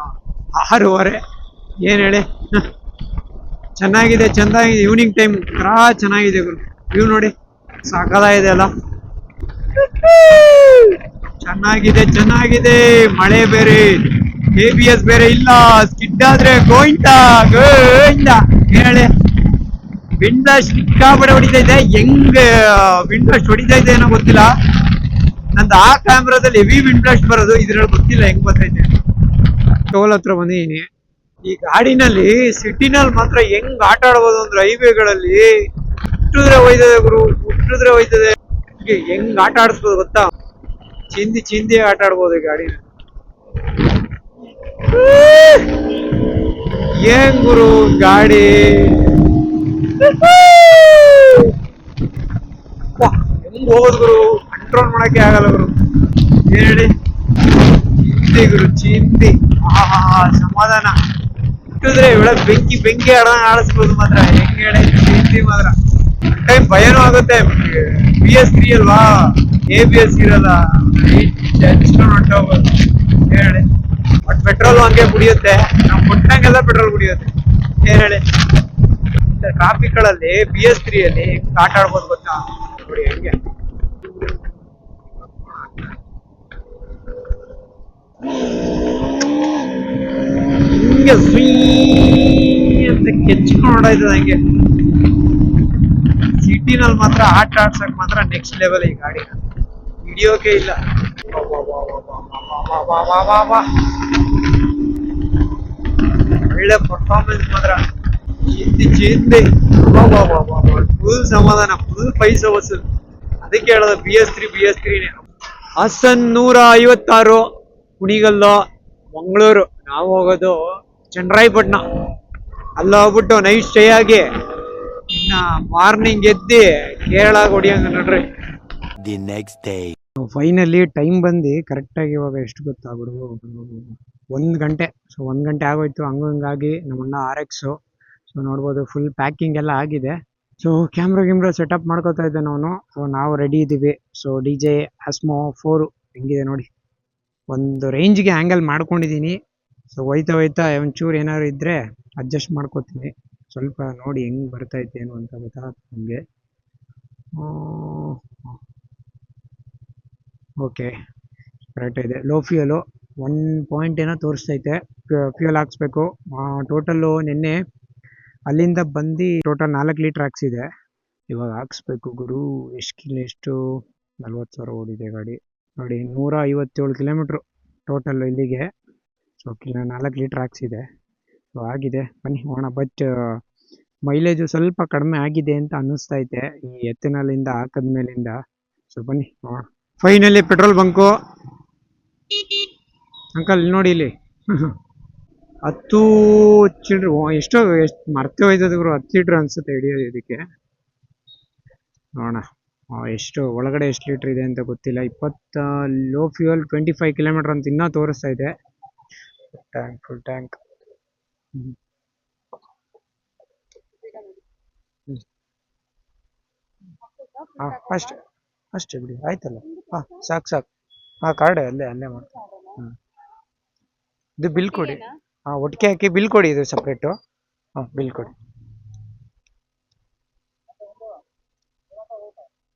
6:30. ಏನ್ ಹೇಳಿ. ಚೆನ್ನಾಗಿದೆ ಈವ್ನಿಂಗ್ ಟೈಮ್ ಚೆನ್ನಾಗಿದೆ ಗುರು. ವ್ಯೂ ನೋಡಿ ಸಾಕಾಗಿದೆ ಅಲ್ಲ, ಚೆನ್ನಾಗಿದೆ. ಮಳೆ ಬೇರೆ, ABS ಬೇರೆ ಇಲ್ಲ, ಸ್ಕಿಡ್ ಆದ್ರೆ ಗೋವಿಂದ. ಹೇಳಿ, ವಿಂಡ್ ಬ್ಲಾಸ್ಟ್ ಸಿಕ್ಕಾಪಟ್ಟೆ ಹೊಡಿತೈತೆ. ಹೆಂಗ್ ವಿಂಡ್ ಬ್ಲಾಸ್ಟ್ ಹೊಡಿತೈತೆ ಏನೋ ಗೊತ್ತಿಲ್ಲ. ನಂದು ಆ ಕ್ಯಾಮ್ರಾದಲ್ಲಿ ಹೆವಿ ವಿಂಡ್ ಬ್ಲಾಸ್ಟ್ ಬರೋದು, ಇದ್ರಲ್ಲಿ ಗೊತ್ತಿಲ್ಲ ಹೆಂಗ್ ಬರ್ತೈತೆ. ಟೋಲ್ ಹತ್ರ ಬಂದಿದ್ದೀನಿ. ಈ ಗಾಡಿನಲ್ಲಿ ಸಿಟಿನಲ್ಲಿ ಮಾತ್ರ ಹೆಂಗ್ ಆಟ ಆಡ್ಬೋದು ಅಂದ್ರೆ, ಹೈವೇಗಳಲ್ಲಿ ಹುಟ್ಟಿದ್ರೆ ಹೋಯ್ತದೆ. ಹೆಂಗ್ ಆಟ ಆಡಿಸ್ಬೋದು ಗೊತ್ತಾ, ಚಿಂದಿ ಆಟ ಆಡ್ಬೋದು ಈ ಗಾಡಿನ. ಏನ್ ಗುರು ಗಾಡಿ, ಹೆಂಗ್ ಹೋಗೋದು ಗುರು, ಕಂಟ್ರೋಲ್ ಮಾಡಕ್ಕೆ ಆಗಲ್ಲ ಗುರು, ಹೇಳಿ. ಚಿಂದಿ ಸಮಾಧಾನ. ಹುಟ್ಟಿದ್ರೆ ಒಳಗ್ ಬೆಂಕಿ ಆಡಿಸ್ಬೋದು ಮಾತ್ರ, ಹೆಂಗ್ ಹೇಳಿ. ಚಿಂದಿ ಮಾತ್ರ ಟೈಮ್ ಭಯನೂ ಆಗುತ್ತೆ. BS3 ಅಲ್ವಾ, ABS ಇರಲ್ಲ, ಹೊಂಟೋಗ್ಬೋದು, ಹೇಳಿ. ಬಟ್ ಪೆಟ್ರೋಲ್ ಹಂಗೆ ಕುಡಿಯುತ್ತೆ, ನಾವು ಕೊಟ್ಟಂಗೆಲ್ಲ ಪೆಟ್ರೋಲ್ ಕುಡಿಯುತ್ತೆ, ಏನ್ ಹೇಳಿ. ಟ್ರಾಫಿಕ್ ಗಳಲ್ಲಿ BS3 ಅಲ್ಲಿ ಆಟ ಆಡ್ಬೋದು ಗೊತ್ತಾ, ನೋಡಿ ಹೆಂಗೆ. ಹಿಂಗೆ ಅಂತ ಕೆಚ್ಕೊಂಡು ಹೊಡಾಯ್ತದ ಹಂಗೆ. ಸಿಟಿನಲ್ಲಿ ಮಾತ್ರ ಆಟ ಆಡ್ಸಕ್ ಮಾತ್ರ ನೆಕ್ಸ್ಟ್ ಲೆವೆಲ್ ಈ ಗಾಡಿ, ಹಿಡಿಯೋಕೆ ಇಲ್ಲ. ಒಳ್ಳೆ ಪರ್ಫಾರ್ಮೆನ್ಸ್ ಮಾತ್ರ, ಚಿಂದಿ. ಫುಲ್ ಸಮಾಧಾನ, ಫುಲ್ ಪೈಸಾ ವಸೂಲ್. ಅದಕ್ಕೆ ಹೇಳೋದು BS3 ಹಾಸನ್ 156, ಕುಣಿಗಲ್ಲು, ಮಂಗಳೂರು. ನಾವು ಹೋಗೋದು ಚನ್ನರಾಯಪಟ್ಟಣ. ಅಲ್ಲಿ ಹೋಗ್ಬಿಟ್ಟು ನೈಟ್ ಸ್ಟೇ ಆಗಿ ಇನ್ನ ಮಾರ್ನಿಂಗ್ ಎದ್ದಿ ಕೇರಳ ಹೊಡಿಯಂಗ ನೋಡ್ರಿ. The next day finally time ಬಂದು ಕರೆಕ್ಟಾಗಿ ಇವಾಗ ಎಷ್ಟು ಗೊತ್ತಾಗ್ಬಿಡು, 1 ಗಂಟೆ. ಸೊ 1 ಗಂಟೆ ಆಗೋಯ್ತು. ಹಂಗಾಗಿ ನಮ್ಮಣ್ಣ RX. ಸೊ ನೋಡ್ಬೋದು ಫುಲ್ ಪ್ಯಾಕಿಂಗ್ ಎಲ್ಲ ಆಗಿದೆ. ಸೊ ಕ್ಯಾಮ್ರಾ ಸೆಟಪ್ ಮಾಡ್ಕೋತಾ ಇದ್ದೆ ನಾನು. ಸೊ ನಾವು ರೆಡಿ ಇದ್ದೀವಿ. ಸೊ DJ Osmo 4 ಹೆಂಗಿದೆ ನೋಡಿ, ಒಂದು ರೇಂಜ್ಗೆ ಆ್ಯಂಗಲ್ ಮಾಡ್ಕೊಂಡಿದ್ದೀನಿ. ಸೊ ಹೋಯ್ತಾ ಒಂಚೂರು ಏನಾದ್ರು ಇದ್ರೆ ಅಡ್ಜಸ್ಟ್ ಮಾಡ್ಕೋತೀನಿ. ಸ್ವಲ್ಪ ನೋಡಿ ಹೆಂಗ್ ಬರ್ತೈತೆ ಏನು ಅಂತ ಗೊತ್ತಾಗುತ್ತೆ ನಮಗೆ. ಓಕೆ, ಕರೆಕ್ಟ್ ಇದೆ. ಲೋ ಫ್ಯೂಯಲು 1 ಏನೋ ತೋರಿಸ್ತೈತೆ. ಫ್ಯೂಯಲ್ ಹಾಕ್ಸ್ಬೇಕು. ಟೋಟಲ್ಲು ನಿನ್ನೆ ಅಲ್ಲಿಂದ ಬಂದು ಟೋಟಲ್ 4 ಲೀಟ್ರ್ ಹಾಕ್ಸಿದೆ. ಇವಾಗ ಹಾಕ್ಸ್ಬೇಕು ಗುರು. ಎಷ್ಟು 40,000 ಓಡಿದೆ ಗಾಡಿ ನೋಡಿ. 157 ಕಿಲೋಮೀಟ್ರು ಟೋಟಲ್ ಇಲ್ಲಿಗೆ. ಸೊ 4 ಲೀಟ್ರ್ ಹಾಕ್ಸಿದೆ. ಸೊ ಆಗಿದೆ, ಬನ್ನಿ ಹೋಗೋಣ. ಬಟ್ ಮೈಲೇಜು ಸ್ವಲ್ಪ ಕಡಿಮೆ ಆಗಿದೆ ಅಂತ ಅನ್ನಿಸ್ತೈತೆ ಈ ಎತ್ತಿನಲ್ಲಿಂದ ಹಾಕದ್ಮೇಲಿಂದ. ಸೊ ಬನ್ನಿ ನೋಡೋಣ. Finally petrol bunk. ಅಂಕಲ್ ನೋಡಿ ಇಲ್ಲಿ 10 ಚಿಲ್ಡ್ರು ಎಷ್ಟು ಮರ್ತೆ ಹೋಯ್ತದ ಗುರು. 10 ಲೀಟ್ರ್ ಅನ್ಸುತ್ತೆ ಹಿಡಿಯೋದು ಇದಕ್ಕೆ. ನೋಡೋಣ ಎಷ್ಟು ಒಳಗಡೆ ಎಷ್ಟು ಲೀಟ್ರ್ ಇದೆ ಅಂತ ಗೊತ್ತಿಲ್ಲ. 20 ಲೋ ಫ್ಯೂಯಲ್ 25 ಕಿಲೋಮೀಟರ್ ಅಂತ ಇನ್ನೂ ತೋರಿಸ್ತಾ ಇದೆ. Full tank. ಹಾಂ ಅಷ್ಟೇ ಬಿಡಿ, ಆಯ್ತಲ್ಲ. ಹಾಂ ಸಾಕು. ಹಾಂ ಕಾರ್ಡೆ ಅಲ್ಲೇ ಮಾಡ್ತೀನಿ. ಇದು ಬಿಲ್ ಕೊಡಿ. ಹಾಂ ಒಟ್ಟಿಗೆ ಹಾಕಿ ಬಿಲ್ ಕೊಡಿ, ಇದು ಸಪ್ರೇಟು. ಹಾಂ ಬಿಲ್ ಕೊಡಿ.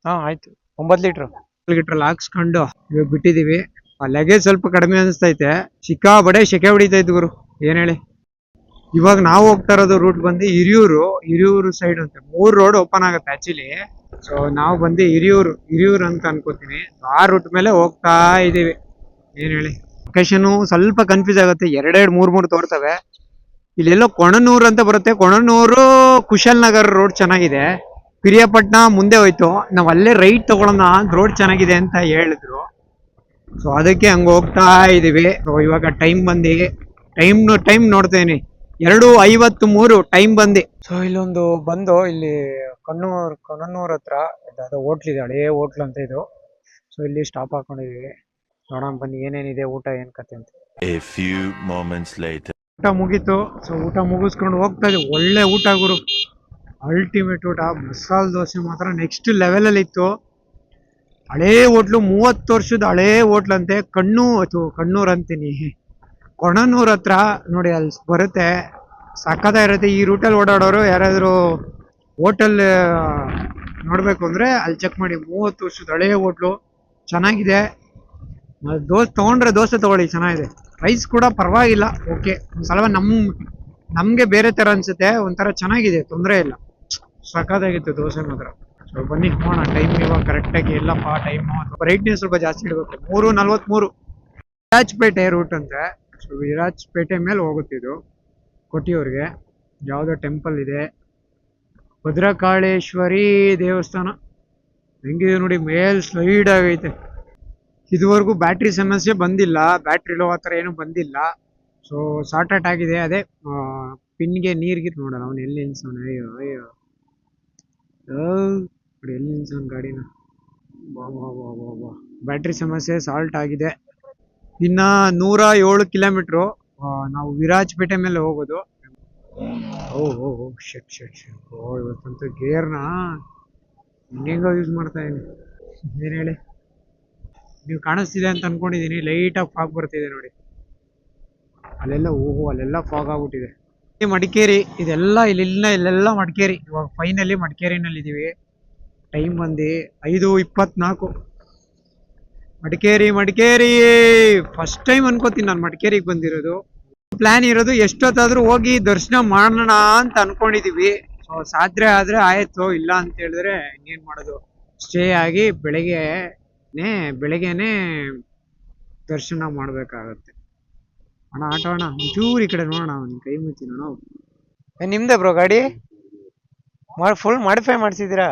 ಹಾಂ ಆಯ್ತು. 9 ಲೀಟ್ರಲ್ಲಿ ಹಾಕ್ಸ್ಕೊಂಡು ಇವಾಗ ಬಿಟ್ಟಿದ್ದೀವಿ. ಆ ಲಗೇಜ್ ಸ್ವಲ್ಪ ಕಡಿಮೆ ಅನಿಸ್ತೈತೆ. ಸಿಕ್ಕಾಬಡೆ ಶೆಕೆ ಹೊಡಿತೈತೆ ಗುರು, ಏನು ಹೇಳಿ. ಇವಾಗ ನಾವು ಹೋಗ್ತಾ ಇರೋದು ರೂಟ್ ಬಂದು ಹಿರಿಯೂರು ಸೈಡ್ ಅಂತ. 3 ರೋಡ್ ಓಪನ್ ಆಗುತ್ತೆ ಆಕ್ಚುಲಿ. ಸೊ ನಾವು ಬಂದು ಹಿರಿಯೂರು ಅಂತ ಅನ್ಕೋತೀನಿ. ಆ ರೂಟ್ ಮೇಲೆ ಹೋಗ್ತಾ ಇದೀವಿ. ಏನ್ ಹೇಳಿ, ಲೊಕೇಶನ್ ಸ್ವಲ್ಪ ಕನ್ಫ್ಯೂಸ್ ಆಗುತ್ತೆ. 2-3 ತೋರ್ತವೆ. ಇಲ್ಲೆಲ್ಲೋ ಕೊಣನೂರು ಅಂತ ಬರುತ್ತೆ. ಕೊಣನೂರು ಕುಶಾಲ್ ನಗರ್ ರೋಡ್ ಚೆನ್ನಾಗಿದೆ. ಪಿರಿಯಾಪಟ್ಟಣ ಮುಂದೆ ಹೋಯ್ತು. ನಾವ್ ಅಲ್ಲೇ ರೈಟ್ ತಗೊಳ್ಳೋಣ, ರೋಡ್ ಚೆನ್ನಾಗಿದೆ ಅಂತ ಹೇಳಿದ್ರು. ಸೊ ಅದಕ್ಕೆ ಹಂಗ ಹೋಗ್ತಾ ಇದೀವಿ. ಸೊ ಇವಾಗ ಟೈಮ್ ನೋಡ್ತೇನೆ, 2:53 ಟೈಮ್ ಬಂದು. ಸೊ ಇಲ್ಲೊಂದು ಇಲ್ಲಿ ಕೊಣನೂರ್ ಹತ್ರ ಹೋಟ್ಲ್ ಇದೆ, ಹಳೇ ಹೋಟ್ಲ್ ಅಂತ ಇದು. ಸೊ ಇಲ್ಲಿ ಸ್ಟಾಪ್ ಹಾಕೊಂಡಿದೀವಿ. ನೋಡೋಣ ಬನ್ನಿ ಏನೇನಿದೆ, ಊಟ ಏನ್ ಕತೆ ಅಂತ. ಊಟ ಮುಗೀತು. ಸೊ ಊಟ ಮುಗಿಸ್ಕೊಂಡು ಹೋಗ್ತಾ ಇದೀವಿ. ಒಳ್ಳೆ ಊಟ ಗುರು, ಅಲ್ಟಿಮೇಟ್ ಊಟ. ಮಸಾಲೆ ದೋಸೆ ಮಾತ್ರ ನೆಕ್ಸ್ಟ್ ಲೆವೆಲ್ ಅಲ್ಲಿ ಇತ್ತು. ಹಳೇ ಹೋಟ್ಲು, 30 ವರ್ಷದ ಹಳೇ ಹೋಟ್ಲ್ ಅಂತೆ. ಕಣ್ಣೂರ್ ಅಂತೀನಿ, ಕೊಣನೂರ್ ಹತ್ರ ನೋಡಿ, ಅಲ್ಲಿ ಬರುತ್ತೆ. ಸಕ್ಕತ್ತಾಗಿರುತ್ತೆ. ಈ ರೂಟಲ್ಲಿ ಓಡಾಡೋರು ಯಾರಾದ್ರು ಹೋಟೆಲ್ ನೋಡ್ಬೇಕು ಅಂದ್ರೆ ಅಲ್ಲಿ ಚೆಕ್ ಮಾಡಿ. 30 ವರ್ಷದ ಹಳೇ ಹೋಟ್ಲು, ಚೆನ್ನಾಗಿದೆ. ದೋಸೆ ತಗೊಳ್ಳಿ, ಚೆನ್ನಾಗಿದೆ. ರೈಸ್ ಕೂಡ ಪರವಾಗಿಲ್ಲ, ಓಕೆ. ಸ್ವಲ್ಪ ನಮ್ಗೆ ಬೇರೆ ತರ ಅನ್ಸುತ್ತೆ, ಒಂಥರ ಚೆನ್ನಾಗಿದೆ, ತೊಂದರೆ ಇಲ್ಲ. ಸಕ್ಕತ್ತಾಗಿತ್ತು ದೋಸೆ ಮಾತ್ರ. ಸೊ ಬನ್ನಿ ಹೋಗೋಣ. ಟೈಮ್ ಇವಾಗ ಕರೆಕ್ಟಾಗಿ ಎಲ್ಲಪ್ಪ ಟೈಮು. ರೈಟ್ನೇ ಸ್ವಲ್ಪ ಜಾಸ್ತಿ ಇಡಬೇಕು. 3:43 ವಿರಾಜಪೇಟೆ ರೂಟ್ ಅಂತೆ. ಸೊ ವಿರಾಜಪೇಟೆ ಮೇಲೆ ಹೋಗುತ್ತಿದ್ದು ಕೊಟ್ಟಿಯೂರ್ಗೆ. ಯಾವುದೋ ಟೆಂಪಲ್ ಇದೆ, ಭದ್ರಕಾಳೇಶ್ವರಿ ದೇವಸ್ಥಾನ. ಹೆಂಗಿದೆ ನೋಡಿ, ಮೇಲ್ ಸ್ಲೈಡ್ ಆಗೈತೆ. ಇದುವರೆಗೂ ಬ್ಯಾಟ್ರಿ ಸಮಸ್ಯೆ ಬಂದಿಲ್ಲ, ಬ್ಯಾಟ್ರಿ ಲೋ ಆ ಥರ ಏನೂ ಬಂದಿಲ್ಲ. ಸೊ ಸಾರ್ಟ್ ಔಟ್ ಆಗಿದೆ. ಅದೇ ಪಿನ್ಗೆ ನೀರ್ಗಿರ್ ನೋಡೋಣ. ಅವ್ನು ಎಲ್ಲಿ ನಿಲ್ಸೋಣ. ಅಯ್ಯೋ ಎಲ್ಲಿ ನಿಲ್ಸೋನ್ ಗಾಡಿನ. ಬ್ಯಾಟ್ರಿ ಸಮಸ್ಯೆ ಸಾಲ್ಟ್ ಆಗಿದೆ. ಇನ್ನ 107 ಕಿಲೋಮೀಟ್ರು ನಾವು ವಿರಾಜಪೇಟೆ ಮೇಲೆ ಹೋಗೋದು. ಇವತ್ತಂತೂ ಗೇರ್ನ ಹೆಂಗೋ ಯೂಸ್ ಮಾಡ್ತಾ ಇದೀನಿ. ಏನ್ ಹೇಳಿ, ನೀವು ಕಾಣಿಸ್ತಿದೆ ಅಂತ ಅನ್ಕೊಂಡಿದೀನಿ. ಲೈಟಾಗಿ ಫಾಗ್ ಬರ್ತಿದೆ ನೋಡಿ, ಅಲ್ಲೆಲ್ಲ ಫಾಗ್ ಆಗ್ಬಿಟ್ಟಿದೆ. ಮಡಿಕೇರಿ ಇದೆಲ್ಲ ಇಲ್ಲೆಲ್ಲ ಮಡಿಕೇರಿ. ಇವಾಗ ಫೈನಲಿ ಮಡಿಕೇರಿನಲ್ಲಿ ಇದೀವಿ. ಟೈಮ್ ಬಂದು 5:24. ಮಡಿಕೇರಿ ಫಸ್ಟ್ ಟೈಮ್ ಅನ್ಕೋತೀನಿ ನಾನು ಮಡಿಕೇರಿಗೆ ಬಂದಿರೋದು. ಪ್ಲಾನ್ ಇರೋದು ಎಷ್ಟೊತ್ತಾದ್ರೂ ಹೋಗಿ ದರ್ಶನ ಮಾಡೋಣ ಅಂತ ಅನ್ಕೊಂಡಿದೀವಿ. ಸೊ ಸಾಧ್ಯ ಆದ್ರೆ ಆಯ್ತು, ಇಲ್ಲ ಅಂತ ಹೇಳಿದ್ರೆ ಇನ್ನೇನ್ ಮಾಡೋದು. ಸ್ಟೇ ಆಗಿ ಬೆಳಗ್ಗೆನೆ ದರ್ಶನ ಮಾಡ್ಬೇಕಾಗತ್ತೆ. ಆಟೋ ಒಂಚೂರು ಈ ಕಡೆ ನೋಡೋಣ. ನಿನ್ ಕೈ ಮುಚ್ಚಿನ ನಾವು. ನಿಮ್ದೆ ಬ್ರೋ ಗಾಡಿ? ಫುಲ್ ಮಾಡಿಫೈ ಮಾಡ್ಸಿದೀರಾ?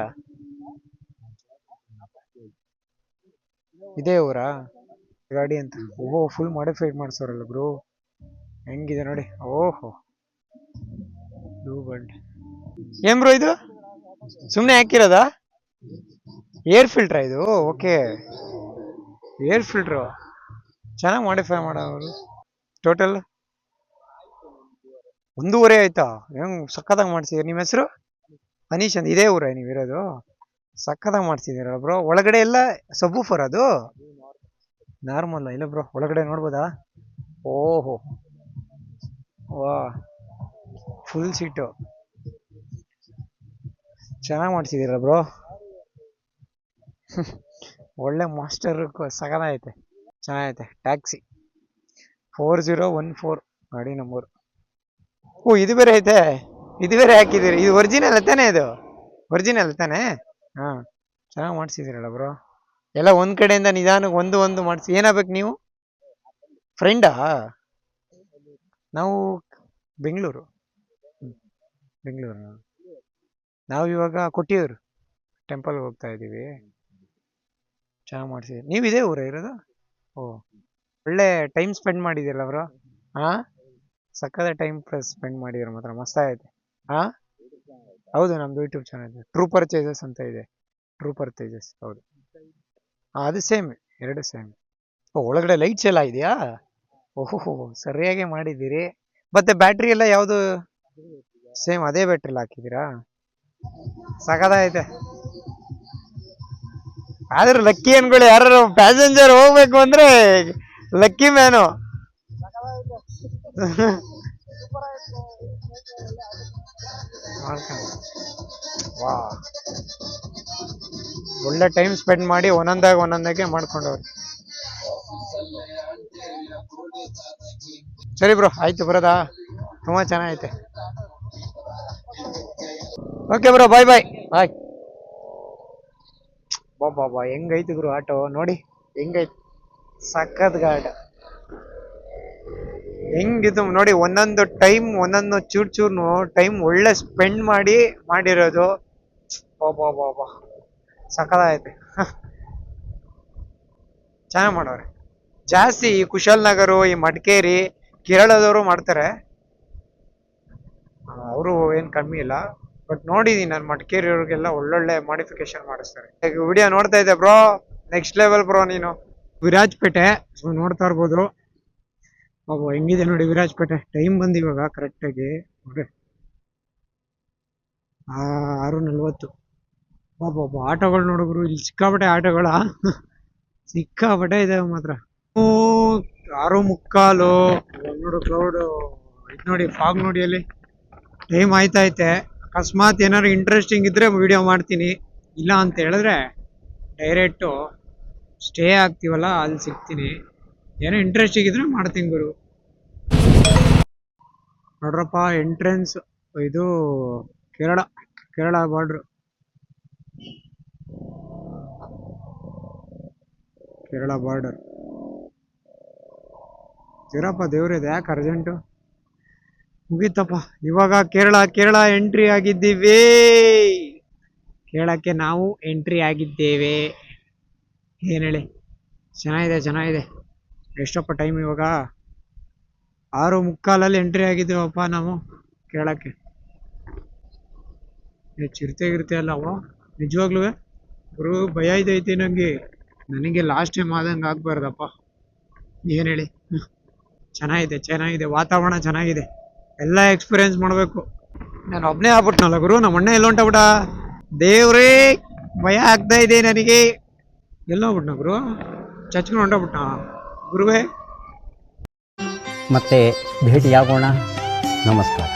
ಇದೇ ಊರಾ ಗಾಡಿ ಅಂತ? ಫುಲ್ ಮಾಡಿಫೈಡ್ ಮಾಡ್ಸೋರಲ್ಲ ಬ್ರೋ, ಹೆಂಗಿದೆ ನೋಡಿ. ಓಹೋ ಏನ್ ಬ್ರೋ ಇದು? ಸುಮ್ನೆ ಹಾಕಿರೋದಾ? ಏರ್ ಫಿಲ್ಟ್ರಾ ಇದು? ಓಕೆ, ಏರ್ ಫಿಲ್ಟ್ರು ಚೆನ್ನಾಗಿ ಮಾಡಿಫೈ ಮಾಡೋರು. ಟೋಟಲ್ 1.5 ಆಯ್ತಾ? ಹೆಂಗ್ ಸಕ್ಕತ್ತಾಗಿ ಮಾಡ್ಸಿದೀರ. ನಿಮ್ಮ ಹೆಸರು? ಅನೀಶ್ ಅಂತ. ಇದೇ ಊರ ನೀವಿರೋದು? ಸಕ್ಕತ್ತಾಗಿ ಮಾಡ್ಸಿದೀರ ಬ್ರೋ. ಒಳಗಡೆ ಎಲ್ಲ ಸಬ್ವೂಫರ್ ಅದು? ನಾರ್ಮಲ್ ಇಲ್ಲ ಬ್ರೋ, ಒಳಗಡೆ ನೋಡ್ಬೋದಾ? ಓಹೋ ವಾ, ಫುಲ್ ಸೀಟು ಚೆನ್ನಾಗಿ ಮಾಡಿಸಿದ್ದೀರ ಬ್ರೋ. ಒಳ್ಳೆ ಮಾಸ್ಟರ್ ಸಗದ ಚೆನ್ನಾಗೈತೆ. ಟ್ಯಾಕ್ಸಿ 4014 ಗಾಡಿ ನಂಬರ್. ಓ, ಇದು ಬೇರೆ ಐತೆ, ಇದು ಬೇರೆ ಹಾಕಿದ್ದೀರಿ. ಇದು ಒರಿಜಿನಲ್ ತಾನೇ? ಇದು ಒರಿಜಿನಲ್ ತಾನೇ? ಹಾ, ಚೆನ್ನಾಗಿ ಮಾಡಿಸಿದಿರಲ್ಲ ಬ್ರೋ. ಎಲ್ಲ ಒಂದ್ ಕಡೆಯಿಂದ ನಿಧಾನಕ್ಕೆ ಒಂದು ಒಂದು ಮಾಡಿಸಿ. ಏನಾಗ್ಬೇಕು ನೀವು? ಫ್ರೆಂಡಾ? ನಾವು ಬೆಂಗಳೂರು. ಬೆಂಗಳೂರು. ನಾವು ಇವಾಗ ಕೊಟ್ಟಿಯೂರು ಟೆಂಪಲ್ಗೆ ಹೋಗ್ತಾ ಇದ್ದೀವಿ. ಚೆನ್ನಾಗಿ ಮಾಡಿಸಿ. ನೀವು ಇದೇ ಊರ ಇರೋದು? ಓ, ಒಳ್ಳೆ ಟೈಮ್ ಸ್ಪೆಂಡ್ ಮಾಡಿದಿರಲ್ಲ ಬ್ರೋ. ಹಾ, ಸಕ್ಕದ ಟೈಮ್ ಸ್ಪೆಂಡ್ ಮಾಡಿದ್ರು ಮಾತ್ರ. ಮಸ್ತ್ ಆಗೈತೆ. ಹಾ, ಹೌದು, ನಮ್ದು ಯೂಟ್ಯೂಬ್ ಚಾನಲ್ ಇದೆ, ಟ್ರೂ ಪರ್ಚೇಸಸ್ ಅಂತ ಇದೆ. ಟ್ರೂ ಪರ್ಚೇಸಸ್, ಹೌದು. ಅದು ಸೇಮ್, ಎರಡು ಸೇಮ್. ಒಳಗಡೆ ಲೈಟ್ಸ್ ಎಲ್ಲ ಇದೆಯಾ? ಓಹೋ, ಸರಿಯಾಗಿ ಮಾಡಿದ್ದೀರಿ. ಮತ್ತೆ ಬ್ಯಾಟ್ರಿ ಎಲ್ಲ ಯಾವುದು? ಸೇಮ್ ಅದೇ ಬ್ಯಾಟ್ರಿಲಿ ಹಾಕಿದ್ದೀರಾ? ಸಕದಾಗೈತೆ. ಆದ್ರೆ ಲಕ್ಕಿ ಅನ್ಕೊಳ್ಳಿ, ಯಾರು ಪ್ಯಾಸೆಂಜರ್ ಹೋಗ್ಬೇಕು ಅಂದ್ರೆ ಲಕ್ಕಿ ಮ್ಯಾನು. ವಾ, ಒಳ್ಳೆ ಟೈಮ್ ಸ್ಪೆಂಡ್ ಮಾಡಿ ಒಂದೊಂದಾಗೆ ಮಾಡ್ಕೊಂಡವ್ರು. ಸರಿ ಬ್ರೋ, ಆಯ್ತು ಬರೋದಾ? ತುಂಬಾ ಚೆನ್ನಾಗೈತೆ. ಓಕೆ ಬ್ರೋ, ಬಾಯ್ ಬಾಯ್ ಬಾಯ್. ಬಾಬಾ, ಹೆಂಗೈತಿ ಗುರು ಆಟೋ ನೋಡಿ, ಹೆಂಗೈತಿ. ಸಖತ್ ಗಾಡ ಹೆಂಗಿದು ನೋಡಿ. ಒಂದೊಂದು ಟೈಮ್, ಒಂದೊಂದು ಚೂರ್ನು ಟೈಮ್ ಒಳ್ಳೆ ಸ್ಪೆಂಡ್ ಮಾಡಿರೋದು. ಬಾಬಾ, ಸಖತ್ತಾಗೈತೆ. ಚೆನ್ನಾಗಿ ಮಾಡೋರೆ. ಜಾಸ್ತಿ ಈ ಕುಶಾಲನಗರ, ಈ ಮಡಿಕೇರಿ, ಕೇರಳದವರು ಮಾಡ್ತಾರೆ. ಅವರು ಏನ್ ಕಮ್ಮಿ ಇಲ್ಲ. ಬಟ್ ನೋಡಿದೀನಿ ನಾನು, ಮಡಿಕೇರಿ ಅವ್ರಿಗೆಲ್ಲ ಒಳ್ಳೊಳ್ಳೆ ಮಾಡಿಫಿಕೇಶನ್ ಮಾಡಿಸ್ತಾರೆ. ವಿಡಿಯೋ ನೋಡ್ತಾ ಇದ್ದೆ ಬ್ರೋ, ನೆಕ್ಸ್ಟ್ ಲೆವೆಲ್ ಬ್ರೋ ನೀನು. ವಿರಾಜ್ಪೇಟೆ ನೋಡ್ತಾ ಇರ್ಬೋದು. ಬಾಬು ಹೆಂಗಿದೆ ನೋಡಿ ವಿರಾಜ್ಪೇಟೆ. ಟೈಮ್ ಬಂದು ಇವಾಗ ಕರೆಕ್ಟಾಗಿ ನೋಡಿ 6:40. ಬಾಬಾ, ಆಟೋಗಳು ನೋಡಿದ್ರು ಇಲ್ಲಿ ಸಿಕ್ಕಾಪಟ್ಟೆ ಆಟೋಗಳ ಸಿಕ್ಕಾಪಟ್ಟೆ ಇದೆ ಮಾತ್ರ. 6:45 ನೋಡು. ಕ್ಲೌಡ್ ಇದು ನೋಡಿ, ಫಾಗ್ ನೋಡಿ ಅಲ್ಲಿ. ಟೈಮ್ ಆಯ್ತೈತೆ. ಅಕಸ್ಮಾತ್ ಏನಾದ್ರು ಇಂಟ್ರೆಸ್ಟಿಂಗ್ ಇದ್ರೆ ವಿಡಿಯೋ ಮಾಡ್ತೀನಿ, ಇಲ್ಲ ಅಂತ ಹೇಳಿದ್ರೆ ಡೈರೆಕ್ಟು ಸ್ಟೇ ಆಗ್ತೀವಲ್ಲ ಅಲ್ಲಿ ಸಿಗ್ತೀನಿ. ಏನೋ ಇಂಟ್ರೆಸ್ಟಿಂಗ್ ಇದ್ರೆ ಮಾಡ್ತೀನಿ ಗುರು. ನೋಡ್ರಪ್ಪ ಎಂಟ್ರೆನ್ಸ್, ಇದು ಕೇರಳ ಬಾರ್ಡ್ರು. ಕೇರಳ ಬಾರ್ಡರ್. ಇರಪ್ಪ ದೇವ್ರಿದೆ, ಯಾಕೆ ಅರ್ಜೆಂಟು? ಮುಗೀತಪ್ಪ ಇವಾಗ. ಕೇರಳ ಎಂಟ್ರಿ ಆಗಿದ್ದೀವಿ. ಕೇರಳಕ್ಕೆ ನಾವು ಎಂಟ್ರಿ ಆಗಿದ್ದೇವೆ. ಏನ್ ಹೇಳಿ, ಚೆನ್ನಾಗಿದೆ. ಎಷ್ಟಪ್ಪ ಟೈಮ್ ಇವಾಗ? 6:45 ಎಂಟ್ರಿ ಆಗಿದ್ದೀವಪ್ಪ ನಾವು ಕೇರಳಕ್ಕೆ. ಚಿರತೆ ಅಲ್ಲ ಅವ, ನಿಜವಾಗ್ಲೂ ಗುರು ಭಯ ಇದೈತಿ ನಂಗೆ. ನನಗೆ ಲಾಸ್ಟ್ ಟೈಮ್ ಆದಂಗೆ ಆಗ್ಬಾರ್ದಪ್ಪ. ಏನ್ ಹೇಳಿ, ಚೆನ್ನಾಗಿದೆ ವಾತಾವರಣ, ಚೆನ್ನಾಗಿದೆ. ಎಲ್ಲ ಎಕ್ಸ್ಪೀರಿಯನ್ಸ್ ಮಾಡಬೇಕು. ನಾನು ಒಬ್ಬನೇ ಆಗ್ಬಿಟ್ನಲ್ಲ ಗುರು. ನಮ್ಮ ಅಣ್ಣ ಎಲ್ಲ ಹೊಂಟಬಿಟ್ಟ. ದೇವ್ರೇ, ಭಯ ಆಗ್ತಾ ಇದೆ ನನಗೆ. ಎಲ್ಲ ಹೋಗ್ಬಿಟ್ನ ಗುರು, ಚಚ್ಕೊಂಡು ಹೊಂಟೋಗ್ಬಿಟ್ನ ಗುರುವೇ. ಮತ್ತೆ ಭೇಟಿಯಾಗೋಣ. ನಮಸ್ಕಾರ.